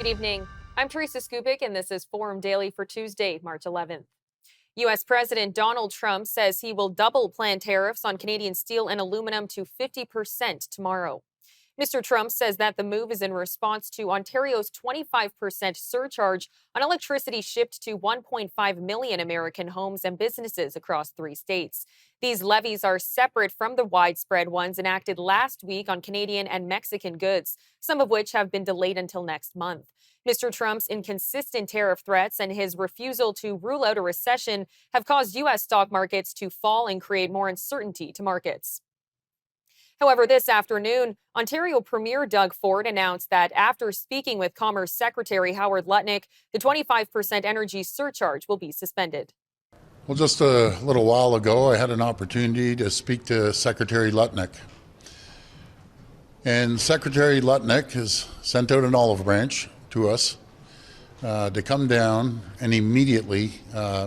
Good evening. I'm Teresa Skupic, and this is Forum Daily for Tuesday, March 11th. U.S. President Donald Trump says he will double planned tariffs on Canadian steel and aluminum to 50% tomorrow. Mr. Trump says that the move is in response to Ontario's 25% surcharge on electricity shipped to 1.5 million American homes and businesses across 3 states. These levies are separate from the widespread ones enacted last week on Canadian and Mexican goods, some of which have been delayed until next month. Mr. Trump's inconsistent tariff threats and his refusal to rule out a recession have caused U.S. stock markets to fall and create more uncertainty to markets. However, this afternoon, Ontario Premier Doug Ford announced that after speaking with Commerce Secretary Howard Lutnick, the 25% energy surcharge will be suspended. Well, just a little while ago, I had an opportunity to speak to Secretary Lutnick. And Secretary Lutnick has sent out an olive branch to us to come down and immediately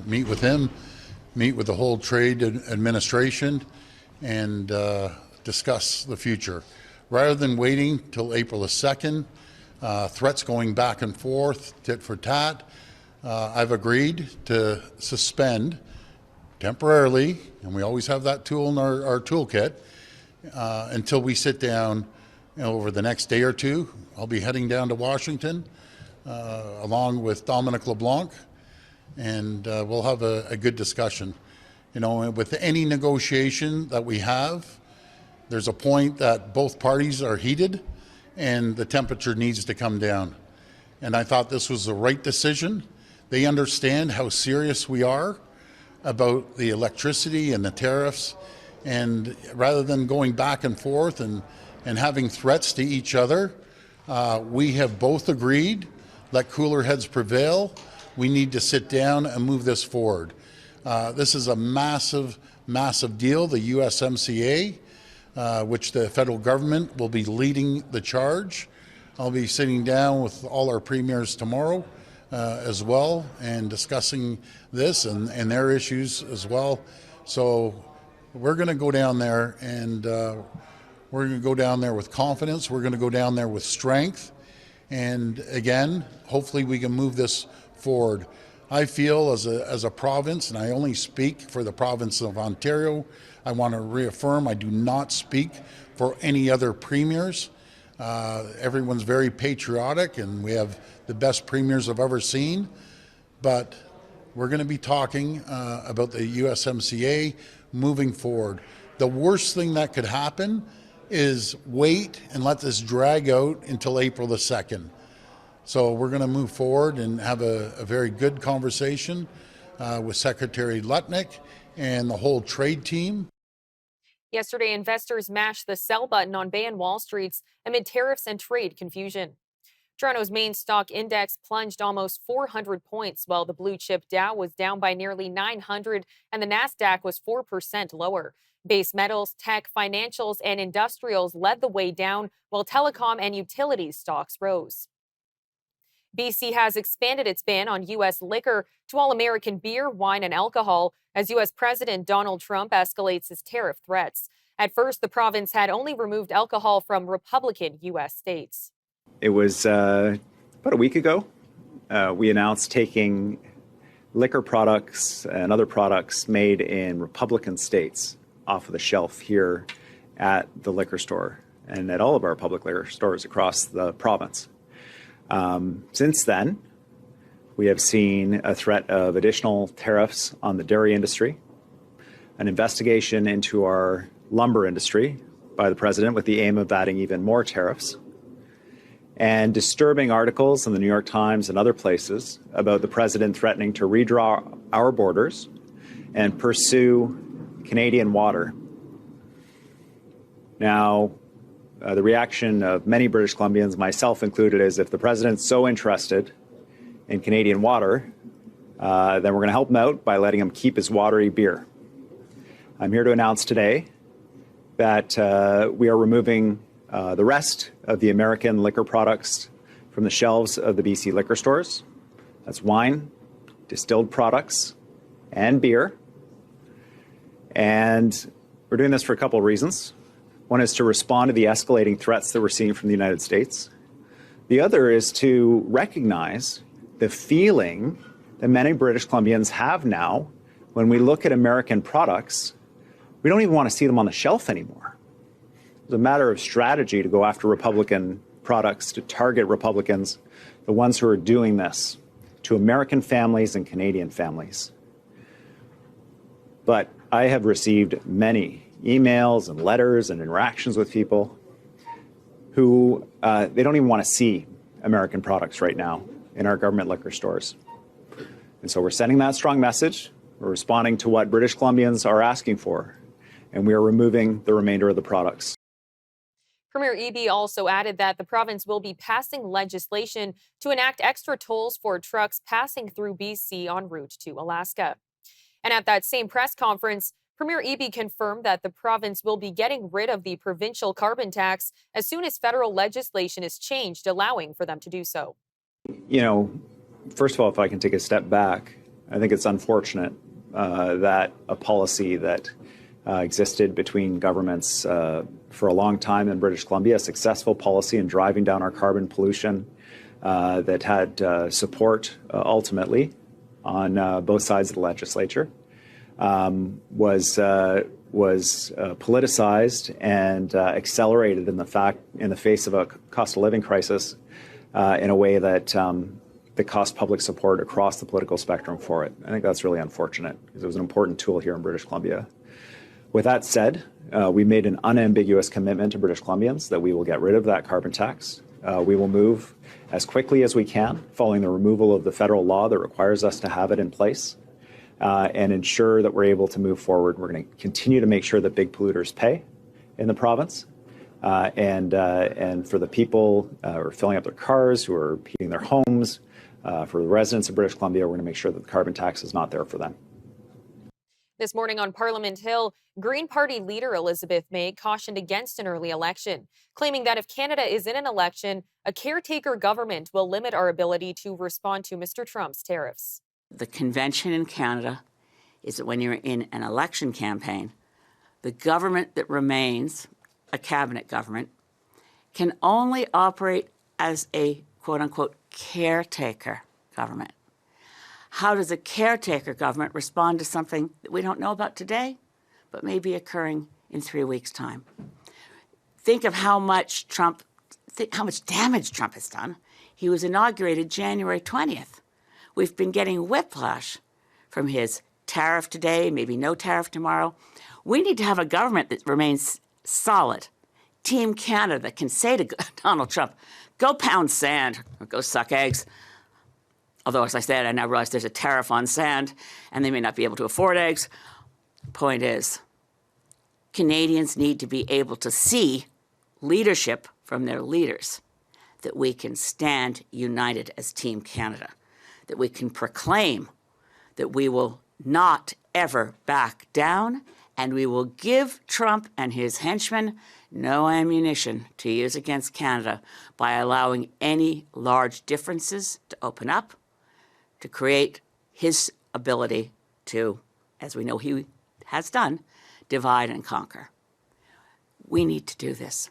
meet with him, meet with the whole trade administration, and discuss the future. Rather than waiting till April the 2nd, threats going back and forth, tit for tat, I've agreed to suspend temporarily, and we always have that tool in our toolkit, until we sit down over the next day or two. I'll be heading down to Washington along with Dominic LeBlanc, and we'll have a good discussion. You know, with any negotiation that we have, there's a point that both parties are heated and the temperature needs to come down. And I thought this was the right decision. They understand how serious we are about the electricity and the tariffs. And rather than going back and forth and having threats to each other, we have both agreed, let cooler heads prevail. We need to sit down and move this forward. This is a massive, massive deal, the USMCA. Which the federal government will be leading the charge. I'll be sitting down with all our premiers tomorrow as well and discussing this and their issues as well. So we're going to go down there and we're going to go down there with confidence. We're going to go down there with strength. And again, hopefully we can move this forward. I feel as a province, and I only speak for the province of Ontario, I want to reaffirm I do not speak for any other premiers. Everyone's very patriotic, and we have the best premiers I've ever seen. But we're going to be talking about the USMCA moving forward. The worst thing that could happen is wait and let this drag out until April the 2nd. So we're going to move forward and have a very good conversation with Secretary Lutnick and the whole trade team. Yesterday, investors mashed the sell button on Bay and Wall Streets amid tariffs and trade confusion. Toronto's main stock index plunged almost 400 points, while the blue chip Dow was down by nearly 900 and the Nasdaq was 4% lower. Base metals, tech, financials, and industrials led the way down, while telecom and utilities stocks rose. BC has expanded its ban on U.S. liquor to all American beer, wine, and alcohol as U.S. President Donald Trump escalates his tariff threats. At first, the province had only removed alcohol from Republican U.S. states. It was about a week ago. We announced taking liquor products and other products made in Republican states off of the shelf here at the liquor store and at all of our public liquor stores across the province. Since then, we have seen a threat of additional tariffs on the dairy industry, an investigation into our lumber industry by the president with the aim of adding even more tariffs, and disturbing articles in the New York Times and other places about the president threatening to redraw our borders and pursue Canadian water. Now, the reaction of many British Columbians, myself included, is if the president's so interested in Canadian water, then we're going to help him out by letting him keep his watery beer. I'm here to announce today that we are removing the rest of the American liquor products from the shelves of the BC liquor stores. That's wine, distilled products, and beer. And we're doing this for a couple of reasons. One is to respond to the escalating threats that we're seeing from the United States. The other is to recognize the feeling that many British Columbians have now when we look at American products. We don't even want to see them on the shelf anymore. It's a matter of strategy to go after Republican products, to target Republicans, the ones who are doing this to American families and Canadian families. But I have received many emails and letters and interactions with people who they don't even want to see American products right now in our government liquor stores. And so we're sending that strong message. We're responding to what British Columbians are asking for, and we are removing the remainder of the products. Premier Eby also added that the province will be passing legislation to enact extra tolls for trucks passing through BC en route to Alaska. And at that same press conference, Premier Eby confirmed that the province will be getting rid of the provincial carbon tax as soon as federal legislation is changed, allowing for them to do so. You know, first of all, if I can take a step back, I think it's unfortunate that a policy that existed between governments for a long time in British Columbia, a successful policy in driving down our carbon pollution that had support ultimately on both sides of the legislature, was politicized and accelerated in the face of a cost of living crisis in a way that cost public support across the political spectrum for it. I think that's really unfortunate because it was an important tool here in British Columbia. With that said, we made an unambiguous commitment to British Columbians that we will get rid of that carbon tax. We will move as quickly as we can following the removal of the federal law that requires us to have it in place and ensure that we're able to move forward. We're going to continue to make sure that big polluters pay in the province. And for the people who are filling up their cars, who are heating their homes, for the residents of British Columbia, we're going to make sure that the carbon tax is not there for them. This morning on Parliament Hill, Green Party leader Elizabeth May cautioned against an early election, claiming that if Canada is in an election, a caretaker government will limit our ability to respond to Mr. Trump's tariffs. The convention in Canada is that when you're in an election campaign, the government that remains, a cabinet government, can only operate as a quote-unquote caretaker government. How does a caretaker government respond to something that we don't know about today, but may be occurring in 3 weeks' time? Think of how much damage Trump has done. He was inaugurated January 20th. We've been getting whiplash from his tariff today, maybe no tariff tomorrow. We need to have a government that remains solid. Team Canada that can say to Donald Trump, go pound sand or go suck eggs. Although, as I said, I now realize there's a tariff on sand and they may not be able to afford eggs. Point is, Canadians need to be able to see leadership from their leaders, that we can stand united as Team Canada, that we can proclaim that we will not ever back down and we will give Trump and his henchmen no ammunition to use against Canada by allowing any large differences to open up, to create his ability to, as we know he has done, divide and conquer. We need to do this.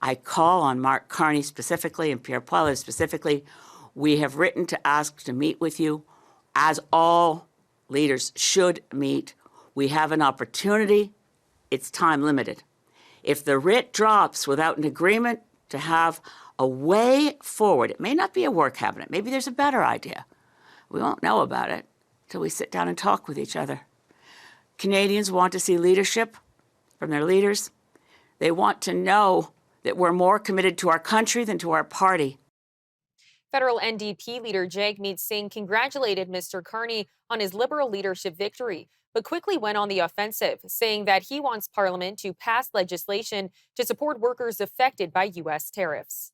I call on Mark Carney specifically and Pierre Poilievre specifically. We have written to ask to meet with you, as all leaders should meet. We have an opportunity. It's time limited. If the writ drops without an agreement to have a way forward, it may not be a war cabinet. Maybe there's a better idea. We won't know about it until we sit down and talk with each other. Canadians want to see leadership from their leaders. They want to know that we're more committed to our country than to our party. Federal NDP leader Jagmeet Singh congratulated Mr. Carney on his Liberal leadership victory, but quickly went on the offensive, saying that he wants Parliament to pass legislation to support workers affected by U.S. tariffs.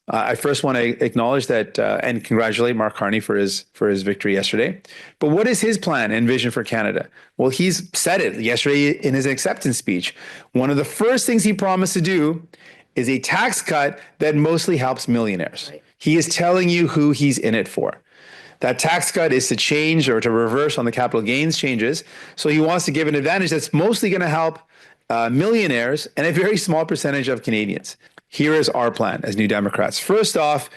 I first want to acknowledge that and congratulate Mark Carney for his victory yesterday. But what is his plan and vision for Canada? Well, he's said it yesterday in his acceptance speech. One of the first things he promised to do is a tax cut that mostly helps millionaires. Right. He is telling you who he's in it for. That tax cut is to change or to reverse on the capital gains changes. So he wants to give an advantage that's mostly going to help millionaires and a very small percentage of Canadians. Here is our plan as New Democrats. First off,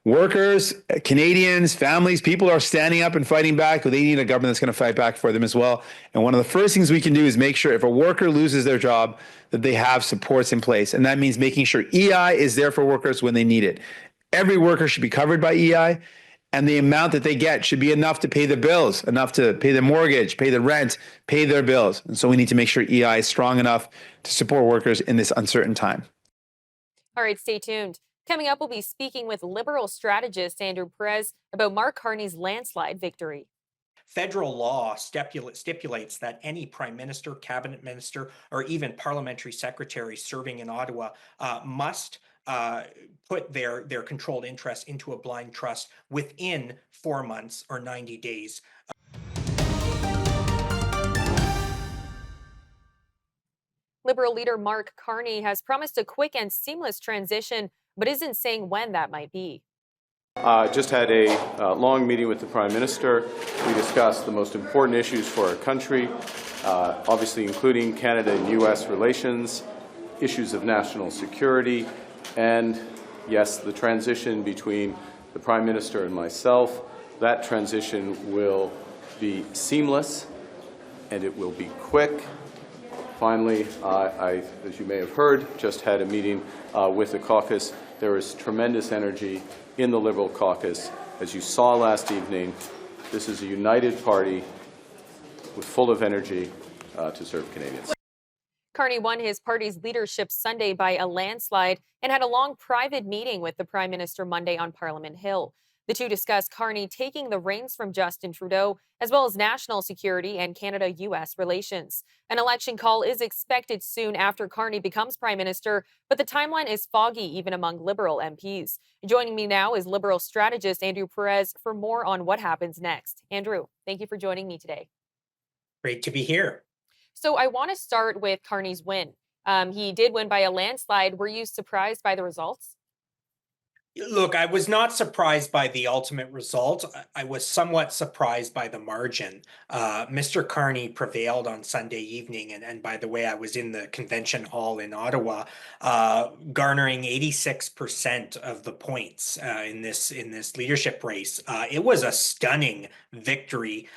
workers, Canadians, families, people are standing up and fighting back. They need a government that's going to fight back for them as well. And one of the first things we can do is make sure if a worker loses their job, that they have supports in place. And that means making sure EI is there for workers when they need it. Every worker should be covered by EI, and the amount that they get should be enough to pay the bills, enough to pay the mortgage, pay the rent, pay their bills. And so we need to make sure EI is strong enough to support workers in this uncertain time. All right, stay tuned. Coming up, we'll be speaking with Liberal strategist Andrew Perez about Mark Carney's landslide victory. Federal law stipulates that any prime minister, cabinet minister, or even parliamentary secretary serving in Ottawa must put their controlled interests into a blind trust within 4 months or 90 days. Liberal leader Mark Carney has promised a quick and seamless transition, but isn't saying when that might be. Just had a long meeting with the Prime Minister. We discussed the most important issues for our country, obviously including Canada and U.S. relations, issues of national security, and yes, the transition between the Prime Minister and myself. That transition will be seamless and it will be quick. Finally, I, as you may have heard, just had a meeting with the caucus. There is tremendous energy in the Liberal caucus. As you saw last evening, this is a united party with full of energy to serve Canadians. Carney won his party's leadership Sunday by a landslide and had a long private meeting with the Prime Minister Monday on Parliament Hill. The two discussed Carney taking the reins from Justin Trudeau, as well as national security and Canada-U.S. relations. An election call is expected soon after Carney becomes Prime Minister, but the timeline is foggy even among Liberal MPs. Joining me now is Liberal strategist Andrew Perez for more on what happens next. Andrew, thank you for joining me today. Great to be here. So I want to start with Carney's win. He did win by a landslide. Were you surprised by the results? Look, I was not surprised by the ultimate result. I was somewhat surprised by the margin. Mr. Carney prevailed on Sunday evening, and by the way, I was in the convention hall in Ottawa, garnering 86% of the points in this leadership race. It was a stunning victory.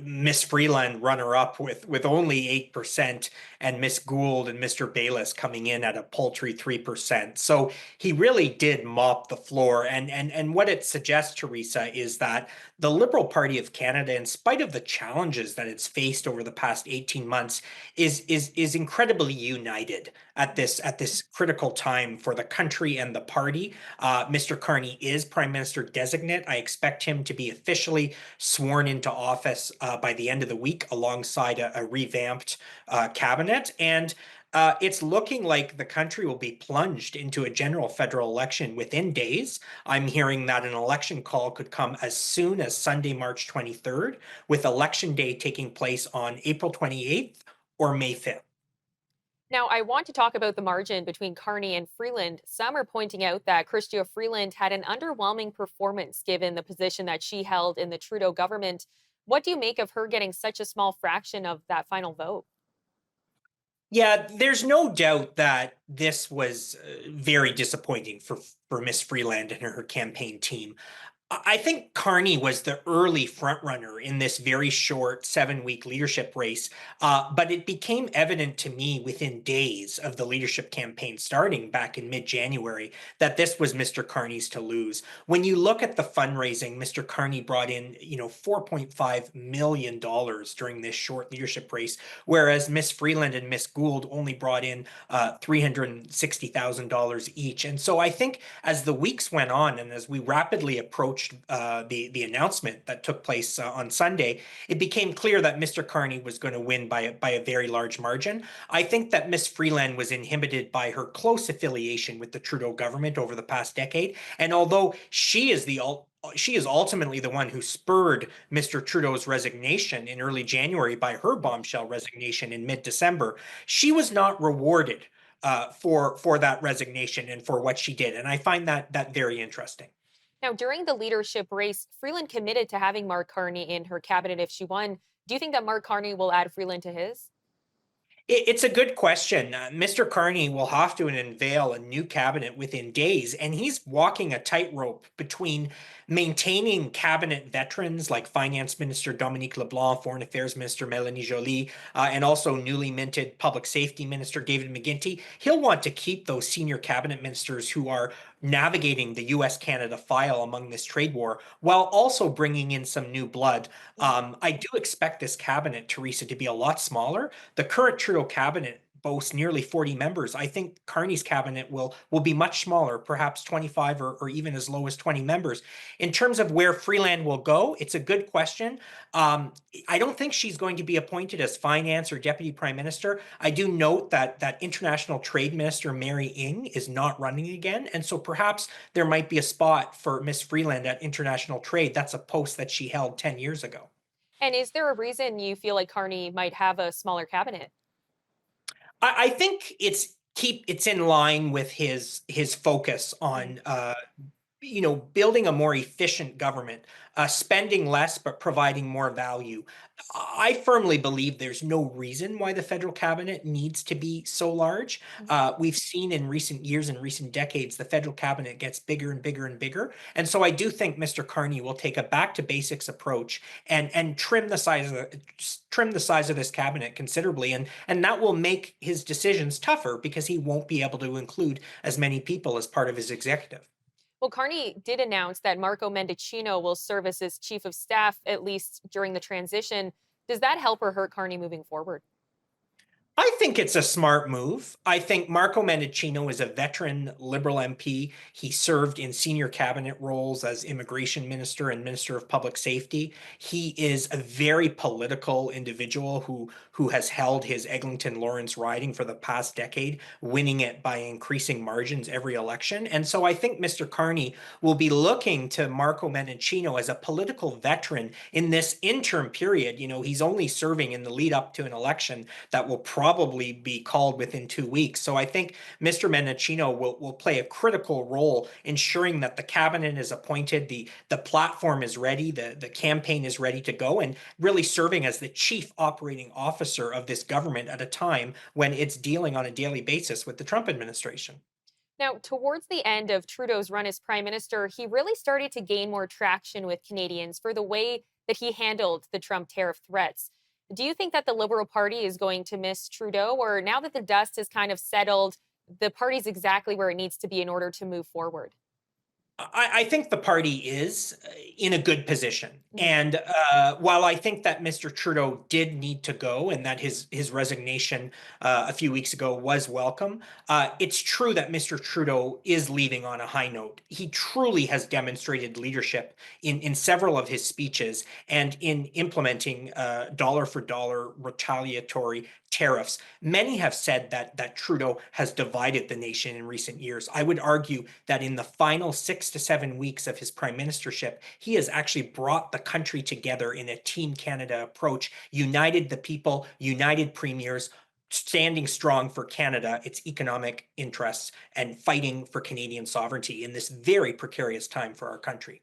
Miss Freeland runner-up with only 8%, and Miss Gould and Mr. Bayless coming in at a paltry 3%. So he really did mop the floor. And what it suggests, Teresa, is that the Liberal Party of Canada, in spite of the challenges that it's faced over the past 18 months, is incredibly united at this critical time for the country and the party. Mr. Carney is Prime Minister designate. I expect him to be officially sworn into office by the end of the week alongside a revamped cabinet. And it's looking like the country will be plunged into a general federal election within days. I'm hearing that an election call could come as soon as Sunday, March 23rd, with Election Day taking place on April 28th or May 5th. Now, I want to talk about the margin between Carney and Freeland. Some are pointing out that Chrystia Freeland had an underwhelming performance given the position that she held in the Trudeau government. What do you make of her getting such a small fraction of that final vote? Yeah, there's no doubt that this was very disappointing for Miss Freeland and her campaign team. I think Carney was the early frontrunner in this very short 7-week leadership race, but it became evident to me within days of the leadership campaign starting back in mid-January that this was Mr. Carney's to lose. When you look at the fundraising, Mr. Carney brought in, $4.5 million during this short leadership race, whereas Miss Freeland and Miss Gould only brought in $360,000 each. And so I think as the weeks went on and as we rapidly approached the announcement that took place on Sunday, it became clear that Mr. Carney was going to win by a very large margin. I think that Miss Freeland was inhibited by her close affiliation with the Trudeau government over the past decade, and although she is ultimately the one who spurred Mr. Trudeau's resignation in early January by her bombshell resignation in mid-December, she was not rewarded for that resignation and for what she did, and I find that very interesting. Now, during the leadership race, Freeland committed to having Mark Carney in her cabinet if she won. Do you think that Mark Carney will add Freeland to his? It's a good question. Mr. Carney will have to unveil a new cabinet within days, and he's walking a tightrope between maintaining cabinet veterans like Finance Minister Dominique LeBlanc, Foreign Affairs Minister Melanie Joly, and also newly minted Public Safety Minister David McGuinty. He'll want to keep those senior cabinet ministers who are navigating the US-Canada file among this trade war, while also bringing in some new blood. I do expect this cabinet, Teresa, to be a lot smaller. The current Trudeau cabinet boasts nearly 40 members. I think Carney's cabinet will be much smaller, perhaps 25 or even as low as 20 members. In terms of where Freeland will go, it's a good question. I don't think she's going to be appointed as finance or deputy prime minister. I do note that international trade minister Mary Ng is not running again, and so perhaps there might be a spot for Miss Freeland at international trade. That's a post that she held 10 years ago. And is there a reason you feel like Carney might have a smaller cabinet? I think it's in line with his focus on building a more efficient government, spending less but providing more value. I firmly believe there's no reason why the federal cabinet needs to be so large. We've seen in recent years and recent decades, the federal cabinet gets bigger and bigger and bigger. And so I do think Mr. Carney will take a back to basics approach and trim the size of this cabinet considerably. And that will make his decisions tougher because he won't be able to include as many people as part of his executive. Well, Carney did announce that Marco Mendicino will serve as his chief of staff, at least during the transition. Does that help or hurt Carney moving forward? I think it's a smart move. I think Marco Mendicino is a veteran Liberal MP. He served in senior cabinet roles as immigration minister and minister of public safety. He is a very political individual who has held his Eglinton Lawrence riding for the past decade, winning it by increasing margins every election. And so I think Mr. Carney will be looking to Marco Mendicino as a political veteran in this interim period. He's only serving in the lead up to an election that will probably be called within 2 weeks. So I think Mr. Mendicino will play a critical role ensuring that the cabinet is appointed, the platform is ready, the campaign is ready to go, and really serving as the chief operating officer of this government at a time when it's dealing on a daily basis with the Trump administration. Now, towards the end of Trudeau's run as prime minister, he really started to gain more traction with Canadians for the way that he handled the Trump tariff threats. Do you think that the Liberal Party is going to miss Trudeau, or now that the dust has kind of settled, the party's exactly where it needs to be in order to move forward? I think the party is in a good position. And while I think that Mr. Trudeau did need to go and that his resignation a few weeks ago was welcome, it's true that Mr. Trudeau is leaving on a high note. He truly has demonstrated leadership in several of his speeches and in implementing dollar for dollar retaliatory tariffs. Many have said that Trudeau has divided the nation in recent years. I would argue that in the final 6 to 7 weeks of his prime ministership, he has actually brought the country together in a Team Canada approach, united the people, united premiers, standing strong for Canada, its economic interests, and fighting for Canadian sovereignty in this very precarious time for our country.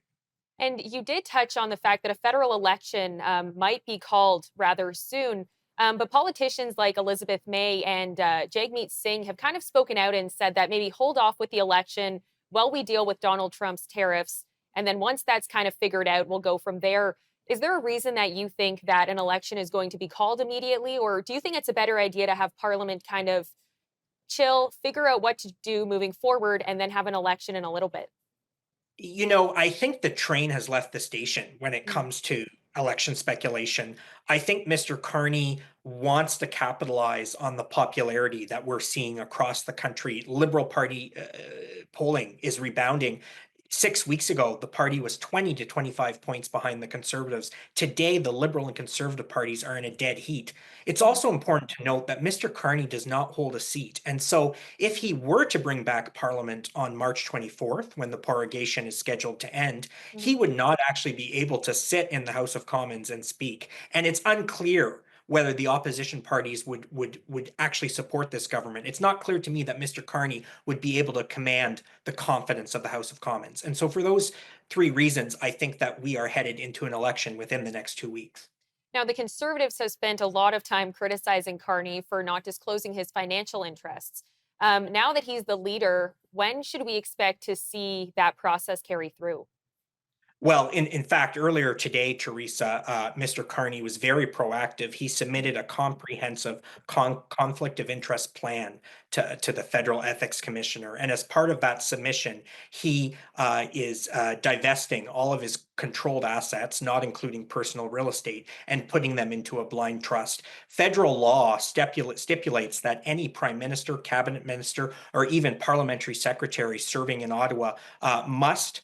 And you did touch on the fact that a federal election might be called rather soon. But politicians like Elizabeth May and Jagmeet Singh have kind of spoken out and said that maybe hold off with the election while we deal with Donald Trump's tariffs. And then once that's kind of figured out, we'll go from there. Is there a reason that you think that an election is going to be called immediately? Or do you think it's a better idea to have Parliament kind of chill, figure out what to do moving forward, and then have an election in a little bit? I think the train has left the station when it comes to election speculation. I think Mr. Carney wants to capitalize on the popularity that we're seeing across the country. Liberal Party polling is rebounding. 6 weeks ago, the party was 20 to 25 points behind the Conservatives. Today, the Liberal and Conservative parties are in a dead heat. It's also important to note that Mr. Carney does not hold a seat. And so if he were to bring back Parliament on March 24th, when the prorogation is scheduled to end, he would not actually be able to sit in the House of Commons and speak. And it's unclear whether the opposition parties would actually support this government. It's not clear to me that Mr. Carney would be able to command the confidence of the House of Commons. And so for those three reasons, I think that we are headed into an election within the next 2 weeks. Now, the Conservatives have spent a lot of time criticizing Carney for not disclosing his financial interests. Now that he's the leader, when should we expect to see that process carry through? Well, in fact, earlier today, Teresa, Mr. Carney was very proactive. He submitted a comprehensive conflict of interest plan to the Federal Ethics Commissioner. And as part of that submission, he is divesting all of his controlled assets, not including personal real estate, and putting them into a blind trust. Federal law stipulates that any prime minister, cabinet minister, or even parliamentary secretary serving in Ottawa must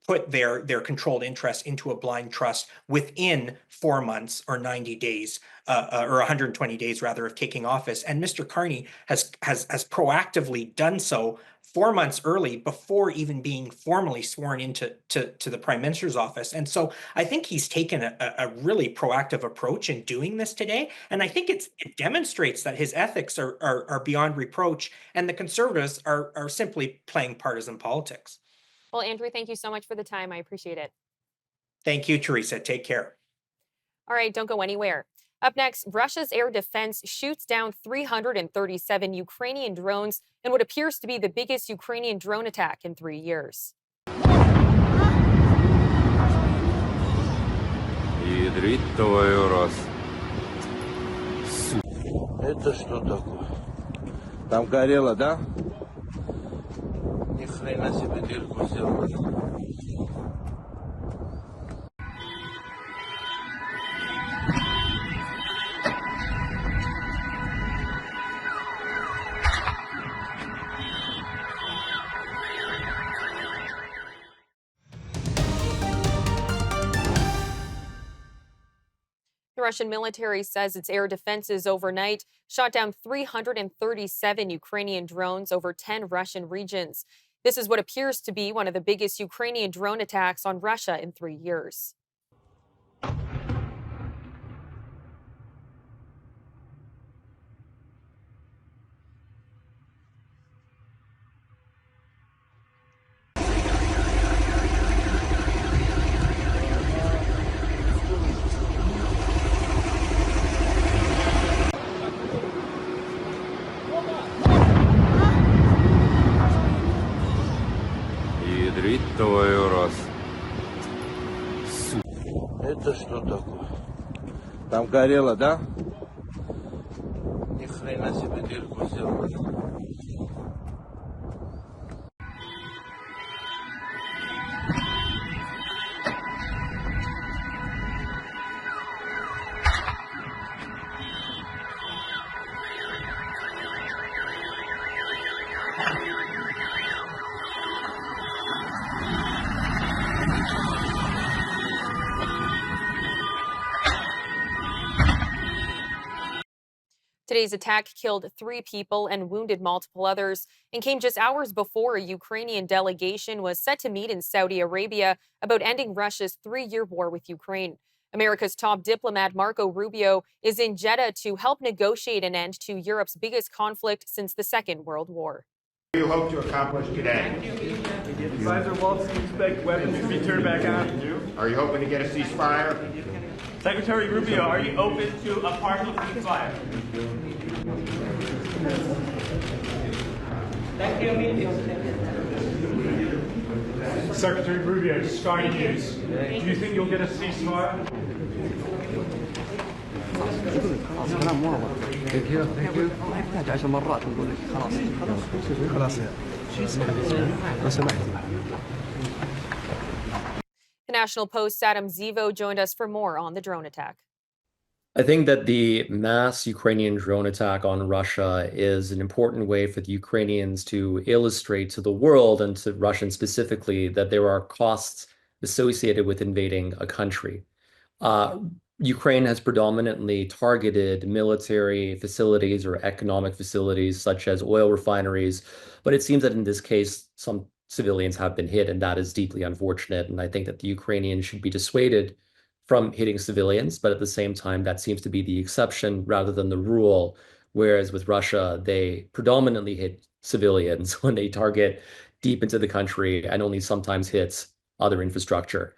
put their controlled interests into a blind trust within 4 months or 90 days, or 120 days rather, of taking office. And Mr. Carney has proactively done so 4 months early, before even being formally sworn into the prime minister's office. And so I think he's taken a really proactive approach in doing this today. And I think it demonstrates that his ethics are beyond reproach, and the Conservatives are simply playing partisan politics. Well, Andrew, thank you so much for the time. I appreciate it. Thank you, Teresa. Take care. All right, don't go anywhere. Up next, Russia's air defense shoots down 337 Ukrainian drones in what appears to be the biggest Ukrainian drone attack in 3 years. Это что такое? Там горело, да? Ни хрена себе дырку сделали. The Russian military says its air defenses overnight shot down 337 Ukrainian drones over 10 Russian regions. This is what appears to be one of the biggest Ukrainian drone attacks on Russia in 3 years. Твою раз. Это что такое? Там горело, да? Ни хрена себе дырку сделали. Today's attack killed 3 people and wounded multiple others, and came just hours before a Ukrainian delegation was set to meet in Saudi Arabia about ending Russia's 3-year war with Ukraine. America's top diplomat Marco Rubio is in Jeddah to help negotiate an end to Europe's biggest conflict since the Second World War. What do you hope to accomplish today? Pfizer wants to expect weapons to be turned back on. Are you hoping to get a ceasefire? Secretary Rubio, are you open to a partial ceasefire? Secretary Rubio, Sky News. Do you think you'll get a ceasefire? The National Post's Adam Zivo joined us for more on the drone attack. I think that the mass Ukrainian drone attack on Russia is an important way for the Ukrainians to illustrate to the world, and to Russians specifically, that there are costs associated with invading a country. Ukraine has predominantly targeted military facilities or economic facilities such as oil refineries, but it seems that in this case, some civilians have been hit, and that is deeply unfortunate. And I think that the Ukrainians should be dissuaded from hitting civilians, but at the same time, that seems to be the exception rather than the rule. Whereas with Russia, they predominantly hit civilians when they target deep into the country, and only sometimes hits other infrastructure.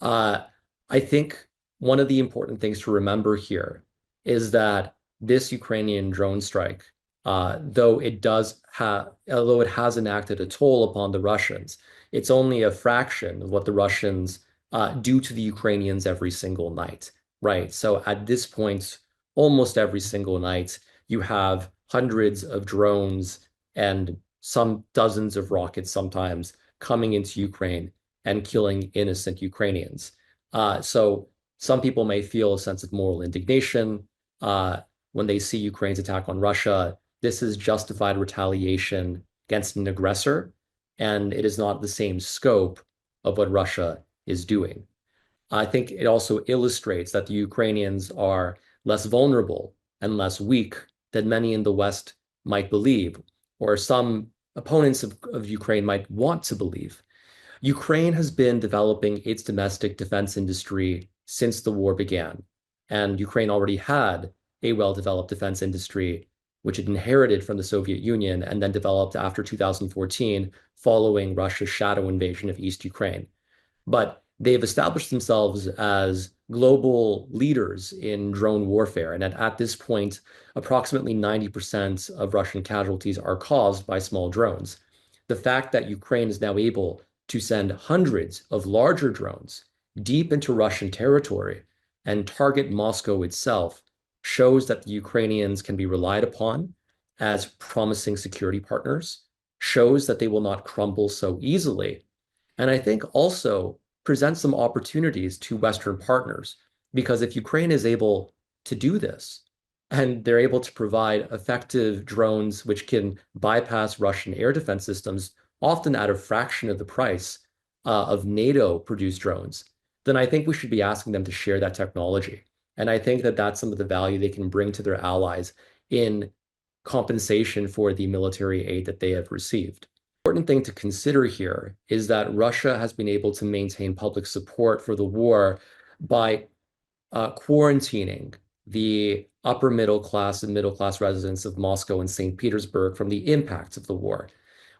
I think one of the important things to remember here is that this Ukrainian drone strike, though it has enacted a toll upon the Russians, it's only a fraction of what the Russians do to the Ukrainians every single night, right? So at this point, almost every single night, you have hundreds of drones and some dozens of rockets sometimes coming into Ukraine and killing innocent Ukrainians. So some people may feel a sense of moral indignation when they see Ukraine's attack on Russia. This is justified retaliation against an aggressor, and it is not the same scope of what Russia is doing. I think it also illustrates that the Ukrainians are less vulnerable and less weak than many in the West might believe, or some opponents of Ukraine might want to believe. Ukraine has been developing its domestic defense industry since the war began, and Ukraine already had a well-developed defense industry, which it inherited from the Soviet Union and then developed after 2014 following Russia's shadow invasion of East Ukraine. But they've established themselves as global leaders in drone warfare. And at this point, approximately 90% of Russian casualties are caused by small drones. The fact that Ukraine is now able to send hundreds of larger drones deep into Russian territory and target Moscow itself shows that the Ukrainians can be relied upon as promising security partners, shows that they will not crumble so easily, and I think also presents some opportunities to Western partners, because if Ukraine is able to do this, and they're able to provide effective drones which can bypass Russian air defense systems, often at a fraction of the price of NATO-produced drones, then I think we should be asking them to share that technology. And I think that that's some of the value they can bring to their allies in compensation for the military aid that they have received. Important thing to consider here is that Russia has been able to maintain public support for the war by quarantining the upper middle class and middle class residents of Moscow and St. Petersburg from the impacts of the war.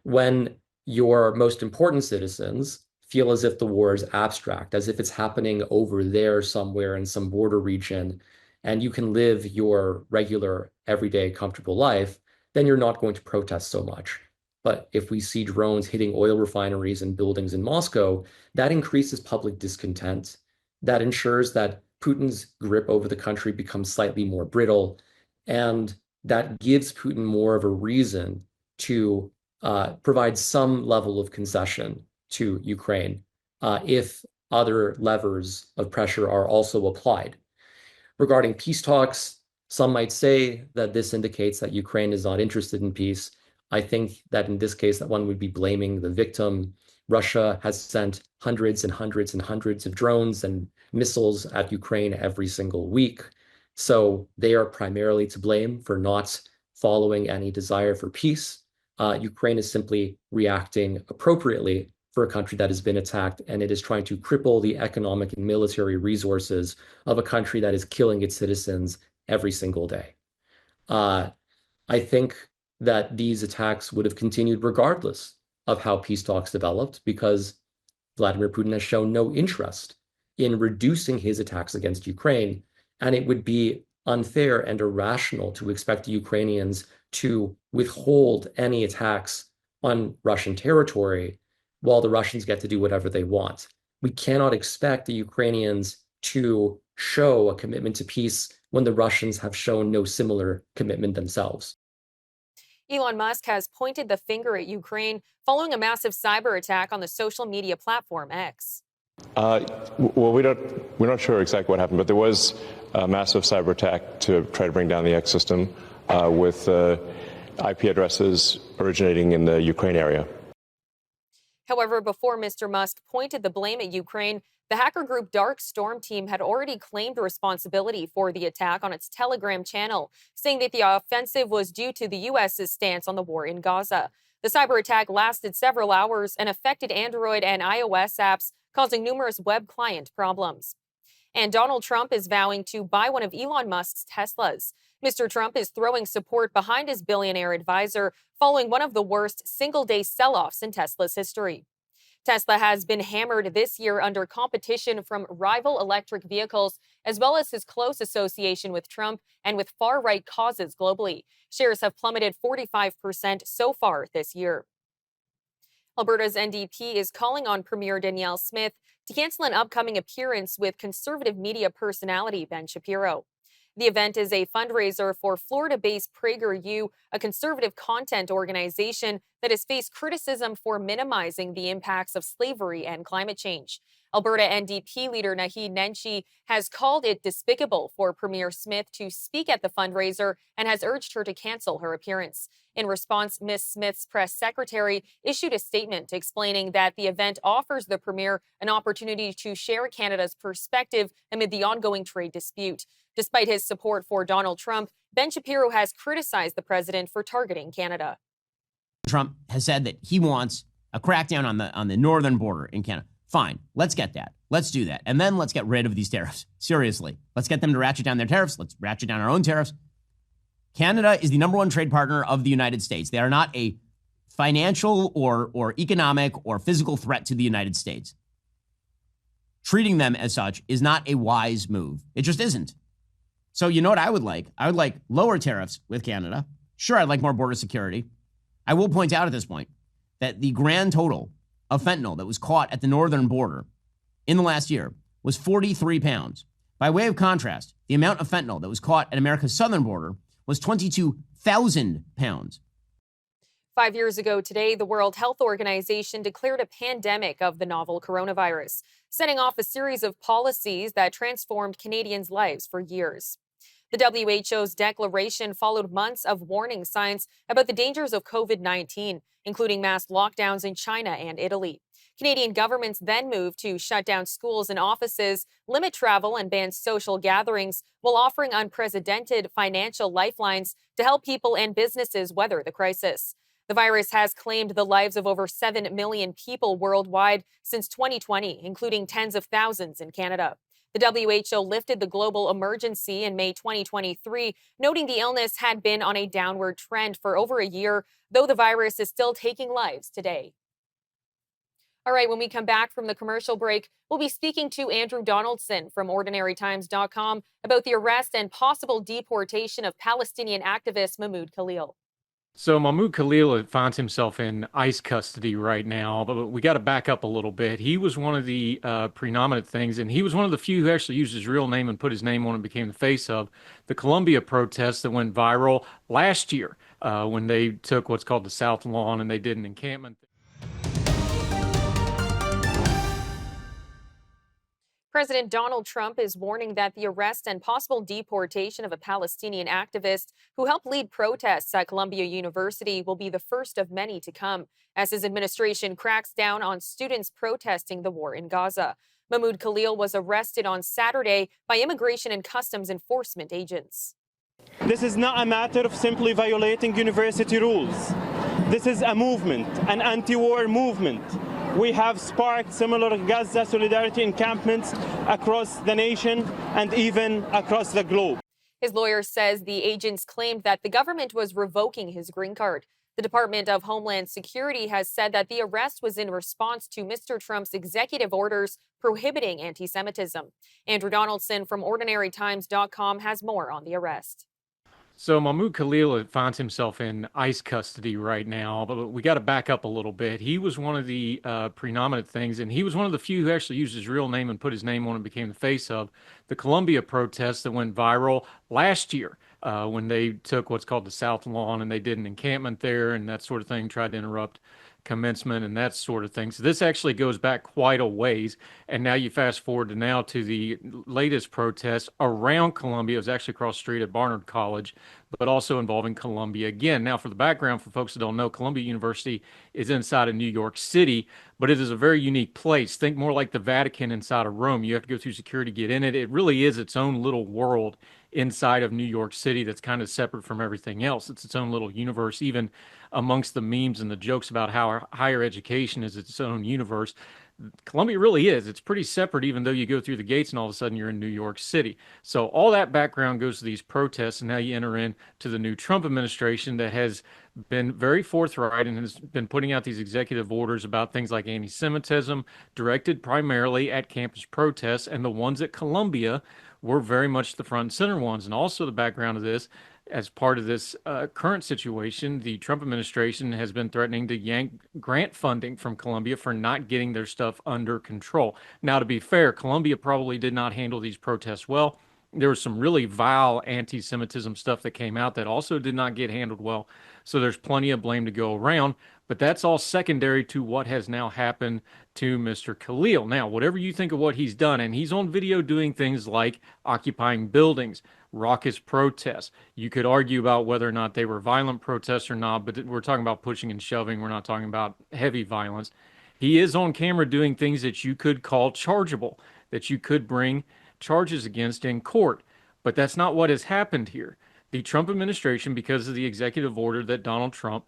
When your most important citizens feel as if the war is abstract, as if it's happening over there somewhere in some border region, and you can live your regular, everyday, comfortable life, then you're not going to protest so much. But if we see drones hitting oil refineries and buildings in Moscow, that increases public discontent. That ensures that Putin's grip over the country becomes slightly more brittle. And that gives Putin more of a reason to provide some level of concession to Ukraine if other levers of pressure are also applied. Regarding peace talks, some might say that this indicates that Ukraine is not interested in peace. I think that in this case, that one would be blaming the victim. Russia has sent hundreds and hundreds and hundreds of drones and missiles at Ukraine every single week. So they are primarily to blame for not following any desire for peace. Ukraine is simply reacting appropriately for a country that has been attacked, and it is trying to cripple the economic and military resources of a country that is killing its citizens every single day. I think that these attacks would have continued regardless of how peace talks developed, because Vladimir Putin has shown no interest in reducing his attacks against Ukraine, and it would be unfair and irrational to expect the Ukrainians to withhold any attacks on Russian territory while the Russians get to do whatever they want. We cannot expect the Ukrainians to show a commitment to peace when the Russians have shown no similar commitment themselves. Elon Musk has pointed the finger at Ukraine following a massive cyber attack on the social media platform X. Well, we're not sure exactly what happened, but there was a massive cyber attack to try to bring down the X system with IP addresses originating in the Ukraine area. However, before Mr. Musk pointed the blame at Ukraine, the hacker group Dark Storm Team had already claimed responsibility for the attack on its Telegram channel, saying that the offensive was due to the U.S.'s stance on the war in Gaza. The cyber attack lasted several hours and affected Android and iOS apps, causing numerous web client problems. And Donald Trump is vowing to buy one of Elon Musk's Teslas. Mr. Trump is throwing support behind his billionaire advisor following one of the worst single-day sell-offs in Tesla's history. Tesla has been hammered this year under competition from rival electric vehicles, as well as his close association with Trump and with far-right causes globally. Shares have plummeted 45% so far this year. Alberta's NDP is calling on Premier Danielle Smith to cancel an upcoming appearance with conservative media personality Ben Shapiro. The event is a fundraiser for Florida-based PragerU, a conservative content organization that has faced criticism for minimizing the impacts of slavery and climate change. Alberta NDP leader Naheed Nenshi has called it despicable for Premier Smith to speak at the fundraiser and has urged her to cancel her appearance. In response, Ms. Smith's press secretary issued a statement explaining that the event offers the Premier an opportunity to share Canada's perspective amid the ongoing trade dispute. Despite his support for Donald Trump, Ben Shapiro has criticized the president for targeting Canada. Trump has said that he wants a crackdown on the northern border in Canada. Fine, let's get that. Let's do that. And then let's get rid of these tariffs. Seriously, let's get them to ratchet down their tariffs. Let's ratchet down our own tariffs. Canada is the #1 trade partner of the United States. They are not a financial or economic or physical threat to the United States. Treating them as such is not a wise move. It just isn't. So you know what I would like? I would like lower tariffs with Canada. Sure, I'd like more border security. I will point out at this point that the grand total of fentanyl that was caught at the northern border in the last year was 43 pounds. By way of contrast, the amount of fentanyl that was caught at America's southern border was 22,000 pounds. 5 years ago today, the World Health Organization declared a pandemic of the novel coronavirus, setting off a series of policies that transformed Canadians' lives for years. The WHO's declaration followed months of warning signs about the dangers of COVID-19, including mass lockdowns in China and Italy. Canadian governments then moved to shut down schools and offices, limit travel, and ban social gatherings, while offering unprecedented financial lifelines to help people and businesses weather the crisis. The virus has claimed the lives of over 7 million people worldwide since 2020, including tens of thousands in Canada. The WHO lifted the global emergency in May 2023, noting the illness had been on a downward trend for over a year, though the virus is still taking lives today. All right, when we come back from the commercial break, we'll be speaking to Andrew Donaldson from OrdinaryTimes.com about the arrest and possible deportation of Palestinian activist Mahmoud Khalil. So Mahmoud Khalil finds himself in ICE custody right now, but we got to back up a little bit. He was one of the predominant things, and he was one of the few who actually used his real name and put his name on and became the face of the Columbia protests that went viral last year when they took what's called the South Lawn and they did an encampment. President Donald Trump is warning that the arrest and possible deportation of a Palestinian activist who helped lead protests at Columbia University will be the first of many to come, as his administration cracks down on students protesting the war in Gaza. Mahmoud Khalil was arrested on Saturday by Immigration and Customs Enforcement agents. This is not a matter of simply violating university rules. This is a movement, an anti-war movement. We have sparked similar Gaza solidarity encampments across the nation and even across the globe. His lawyer says the agents claimed that the government was revoking his green card. The Department of Homeland Security has said that the arrest was in response to Mr. Trump's executive orders prohibiting anti-Semitism. Andrew Donaldson from OrdinaryTimes.com has more on the arrest. So Mahmoud Khalil finds himself in ICE custody right now, but we got to back up a little bit. He was one of the predominant things, and he was one of the few who actually used his real name and put his name on and became the face of the Columbia protests that went viral last year when they took what's called the South Lawn and they did an encampment there and that sort of thing, tried to interrupt commencement and that sort of thing. So this actually goes back quite a ways. And now you fast forward to now to the latest protests around Columbia. It was actually across the street at Barnard College, but also involving Columbia again. Now, for the background, for folks that don't know, Columbia University is inside of New York City, but it is a very unique place. Think more like the Vatican inside of Rome. You have to go through security to get in it. It really is its own little world inside of New York City that's kind of separate from everything else. It's its own little universe, even amongst the memes and the jokes about how higher education is its own universe. Columbia really is. It's pretty separate, even though you go through the gates and all of a sudden you're in New York City. So all that background goes to these protests, and now you enter into the new Trump administration that has been very forthright and has been putting out these executive orders about things like anti-Semitism, directed primarily at campus protests, and the ones at Columbia were very much the front and center ones. And also the background of this, as part of this current situation, the Trump administration has been threatening to yank grant funding from Columbia for not getting their stuff under control. Now, to be fair, Columbia probably did not handle these protests well. There was some really vile anti-Semitism stuff that came out that also did not get handled well. So there's plenty of blame to go around. But that's all secondary to what has now happened to Mr. Khalil. Now, whatever you think of what he's done, and he's on video doing things like occupying buildings, raucous protests. You could argue about whether or not they were violent protests or not, but we're talking about pushing and shoving. We're not talking about heavy violence. He is on camera doing things that you could call chargeable, that you could bring charges against in court. But that's not what has happened here. The Trump administration, because of the executive order that Donald Trump,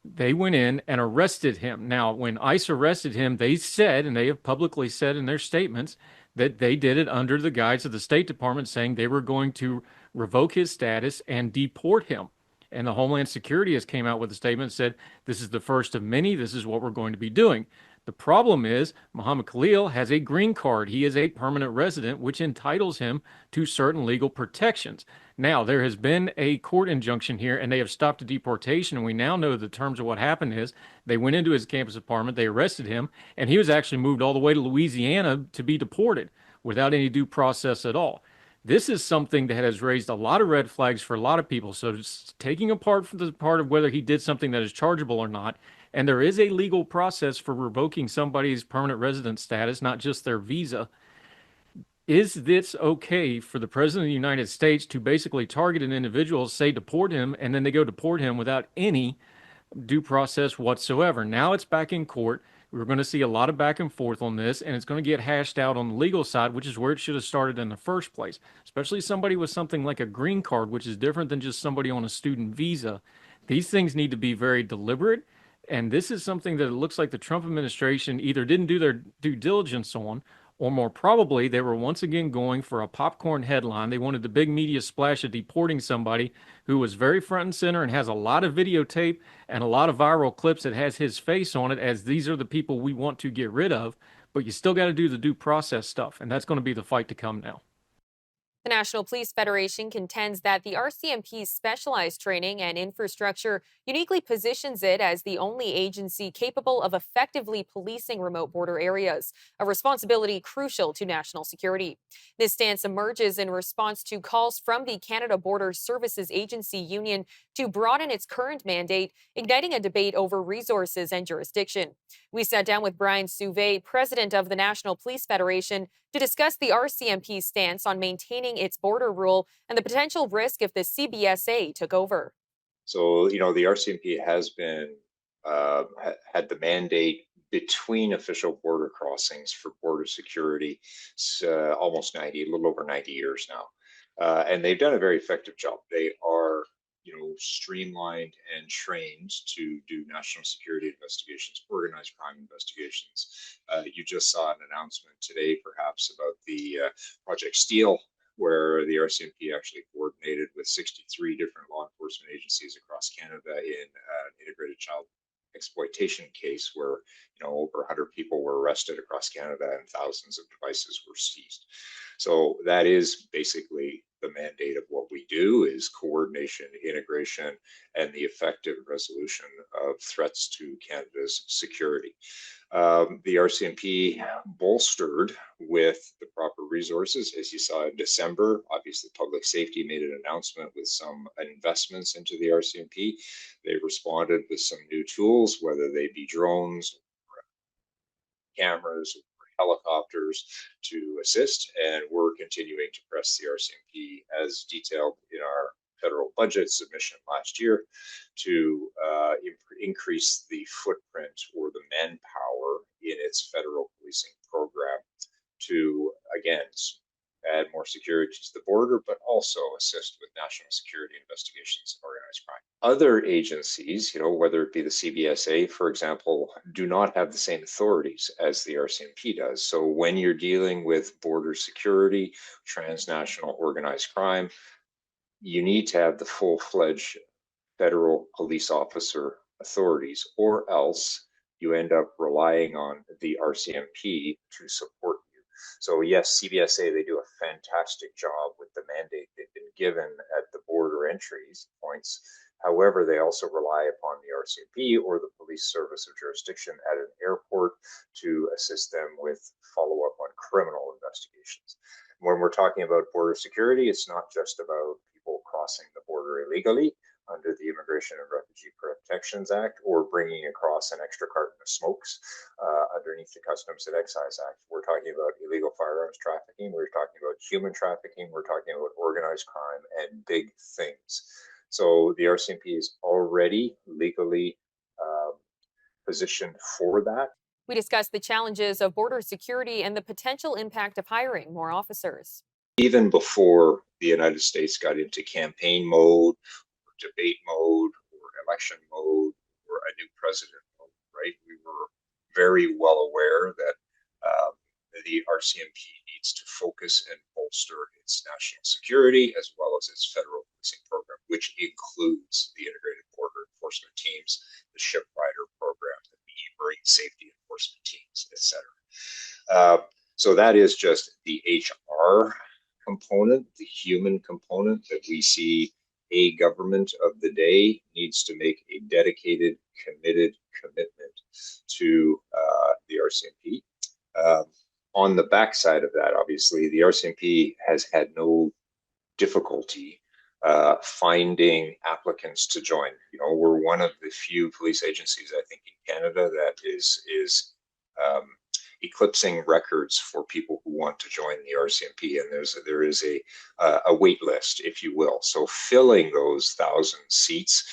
they went in and arrested him. Now, when ICE arrested him, they said, and they have publicly said in their statements, that they did it under the guise of the State Department saying they were going to revoke his status and deport him. And the Homeland Security has came out with a statement that said, this is the first of many. This is what we're going to be doing. The problem is Muhammad Khalil has a green card. He is a permanent resident, which entitles him to certain legal protections. Now, there has been a court injunction here, and they have stopped the deportation. And we now know the terms of what happened is they went into his campus apartment, they arrested him, and he was actually moved all the way to Louisiana to be deported without any due process at all. This is something that has raised a lot of red flags for a lot of people. So just taking apart from the part of whether he did something that is chargeable or not, and there is a legal process for revoking somebody's permanent resident status, not just their visa. Is this okay for the President of the United States to basically target an individual, say deport him, and then they go deport him without any due process whatsoever? Now it's back in court. We're going to see a lot of back and forth on this, and it's going to get hashed out on the legal side, which is where it should have started in the first place, especially somebody with something like a green card, which is different than just somebody on a student visa. These things need to be very deliberate, and this is something that it looks like the Trump administration either didn't do their due diligence on, or more probably, they were once again going for a popcorn headline. They wanted the big media splash of deporting somebody who was very front and center and has a lot of videotape and a lot of viral clips that has his face on it, as these are the people we want to get rid of. But you still got to do the due process stuff, and that's going to be the fight to come now. The National Police Federation contends that the RCMP's specialized training and infrastructure uniquely positions it as the only agency capable of effectively policing remote border areas, a responsibility crucial to national security. This stance emerges in response to calls from the Canada Border Services Agency Union to broaden its current mandate, igniting a debate over resources and jurisdiction. We sat down with Brian Souvet, president of the National Police Federation, to discuss the RCMP's stance on maintaining its border rule and the potential risk if the CBSA took over. So, the RCMP has been had the mandate between official border crossings for border security almost a little over 90 years now. And they've done a very effective job. They are, streamlined and trained to do national security investigations, organized crime investigations. You just saw an announcement today, perhaps, about the Project Steel, where the RCMP actually coordinated with 63 different law enforcement agencies across Canada in an integrated child exploitation case where over 100 people were arrested across Canada and thousands of devices were seized. So that is basically the mandate of what we do, is coordination, integration, and the effective resolution of threats to Canada's security. The RCMP bolstered with the proper resources, as you saw in December. Obviously, public safety made an announcement with some investments into the RCMP. They responded with some new tools, whether they be drones, cameras, or helicopters to assist. And we're continuing to press the RCMP, as detailed in our federal budget submission last year, to increase the footprint or the manpower in its federal policing program to, again, add more security to the border, but also assist with national security investigations of organized crime. Other agencies, whether it be the CBSA, for example, do not have the same authorities as the RCMP does. So when you're dealing with border security, transnational organized crime, you need to have the full-fledged federal police officer authorities, or else you end up relying on the RCMP to support you. So yes, CBSA, they do a fantastic job with the mandate they've been given at the border entries points. However, they also rely upon the RCMP or the police service of jurisdiction at an airport to assist them with follow-up on criminal investigations. When we're talking about border security, it's not just about people crossing the border illegally under the Immigration and Refugee Protections Act, or bringing across an extra carton of smokes underneath the Customs and Excise Act. We're talking about illegal firearms trafficking, we're talking about human trafficking, we're talking about organized crime and big things. So the RCMP is already legally positioned for that. We discussed the challenges of border security and the potential impact of hiring more officers. Even before the United States got into campaign mode, debate mode, or election mode, or a new president mode, right? We were very well aware that the RCMP needs to focus and bolster its national security as well as its federal policing program, which includes the integrated border enforcement teams, the ship rider program, the marine safety enforcement teams, etc. So that is just the HR component, the human component that we see. A government of the day needs to make a dedicated, committed commitment to the RCMP. On the backside of that, obviously, the RCMP has had no difficulty finding applicants to join. We're one of the few police agencies, I think, in Canada that is eclipsing records for people who want to join the RCMP, and there is a wait list, if you will. So filling those 1,000 seats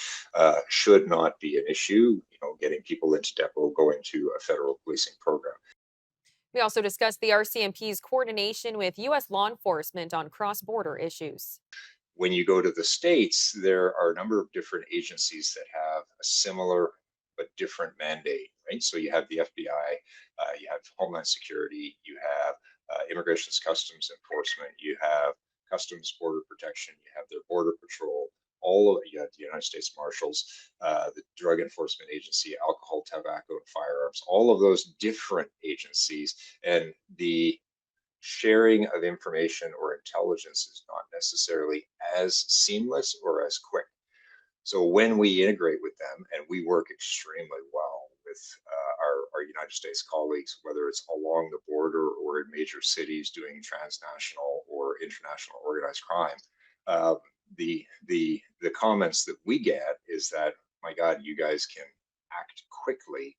should not be an issue. Getting people into depot, going to a federal policing program. We also discussed the RCMP's coordination with U.S. law enforcement on cross-border issues. When you go to the States, there are a number of different agencies that have a similar but different mandate, right? So you have the FBI, you have Homeland Security, you have Immigration Customs Enforcement, you have Customs Border Protection, you have their Border Patrol, you have the United States Marshals, the Drug Enforcement Agency, Alcohol, Tobacco, and Firearms, all of those different agencies, and the sharing of information or intelligence is not necessarily as seamless or as quick. So when we integrate with them, and we work extremely well with our United States colleagues, whether it's along the border or in major cities doing transnational or international organized crime, the comments that we get is that, my God, you guys can act quickly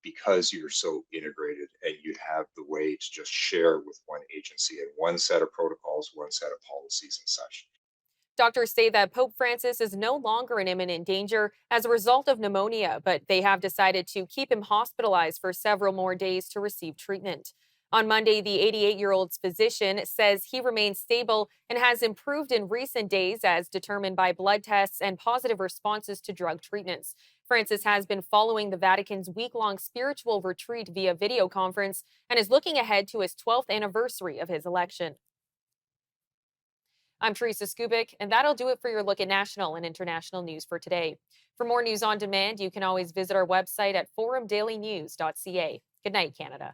because you're so integrated and you have the way to just share with one agency and one set of protocols, one set of policies and such. Doctors say that Pope Francis is no longer in imminent danger as a result of pneumonia, but they have decided to keep him hospitalized for several more days to receive treatment. On Monday, the 88-year-old's physician says he remains stable and has improved in recent days as determined by blood tests and positive responses to drug treatments. Francis has been following the Vatican's week-long spiritual retreat via video conference and is looking ahead to his 12th anniversary of his election. I'm Teresa Skubik, and that'll do it for your look at national and international news for today. For more news on demand, you can always visit our website at forumdailynews.ca. Good night, Canada.